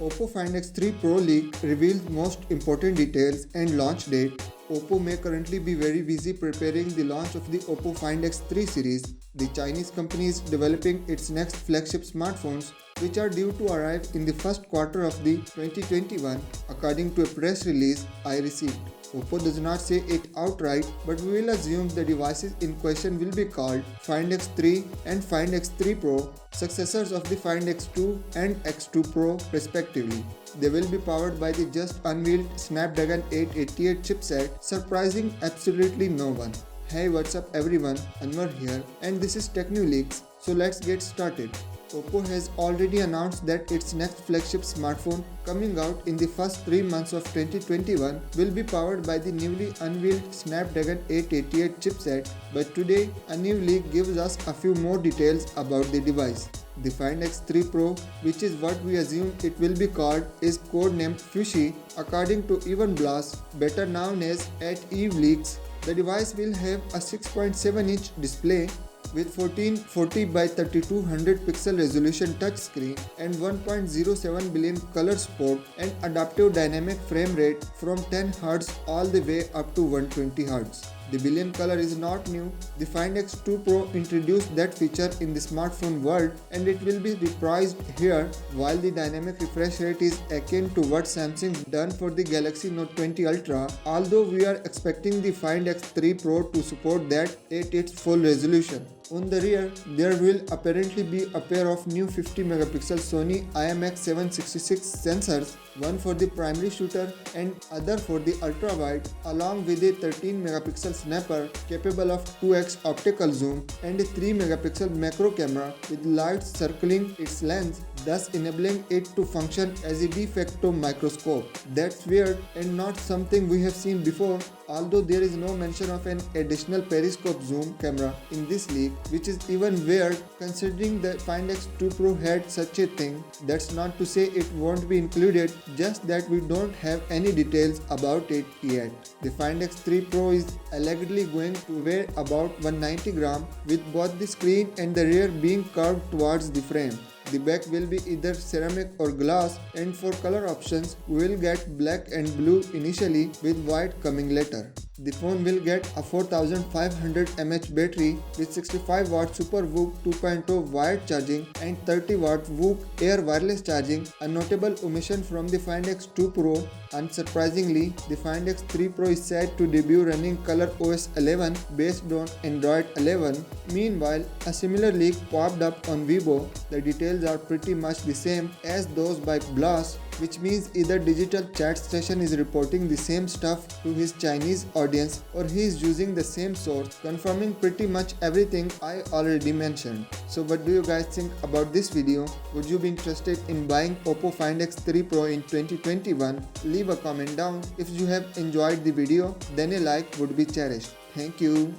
Oppo Find X3 Pro leak reveals most important details and launch date. Oppo may currently be very busy preparing the launch of the Oppo Find X3 series. The Chinese company is developing its next flagship smartphones, which are due to arrive in the first quarter of the 2021, according to a press release I received. Oppo does not say it outright, but we will assume the devices in question will be called Find X3 and Find X3 Pro, successors of the Find X2 and X2 Pro respectively. They will be powered by the just unveiled Snapdragon 888 chipset, surprising absolutely no one. Hey, what's up everyone, Anwar here, and this is TechNewLeaks, so let's get started. Oppo has already announced that its next flagship smartphone, coming out in the first 3 months of 2021, will be powered by the newly unveiled Snapdragon 888 chipset, but today a new leak gives us a few more details about the device. The Find X3 Pro, which is what we assume it will be called, is codenamed Fushi, according to Evan Blass, better known as @EveLeaks. The device will have a 6.7-inch display with 1440 by 3200 pixel resolution touchscreen and 1.07 billion color support and adaptive dynamic frame rate from 10 Hz all the way up to 120 Hz. The billion color is not new. The Find X2 Pro introduced that feature in the smartphone world and it will be reprised here, while the dynamic refresh rate is akin to what Samsung done for the Galaxy Note 20 Ultra, although we are expecting the Find X3 Pro to support that at its full resolution. On the rear, there will apparently be a pair of new 50-megapixel Sony IMX766 sensors, one for the primary shooter and other for the ultra-wide, along with a 13-megapixel snapper capable of 2x optical zoom and a 3-megapixel macro camera with lights circling its lens, thus enabling it to function as a de facto microscope. That's weird and not something we have seen before, although there is no mention of an additional periscope zoom camera in this leak, which is even weird considering the Find X2 Pro had such a thing. That's not to say it won't be included, just that we don't have any details about it yet. The Find X3 Pro is allegedly going to weigh about 190 grams, with both the screen and the rear being curved towards the frame. The back will be either ceramic or glass, and for color options we will get black and blue initially, with white coming later. The phone will get a 4500 mAh battery with 65 watt Super VOOC 2.0 wired charging and 30 watt VOOC Air wireless charging, a notable omission from the Find X2 Pro. Unsurprisingly, the Find X3 Pro is set to debut running ColorOS 11 based on Android 11. Meanwhile, a similar leak popped up on Weibo. The details are pretty much the same as those by Blass, which means either Digital Chat Station is reporting the same stuff to his Chinese audience or he is using the same source, confirming pretty much everything I already mentioned. So what do you guys think about this video? Would you be interested in buying Oppo Find X3 Pro in 2021? Leave a comment down. If you have enjoyed the video, then a like would be cherished. Thank you.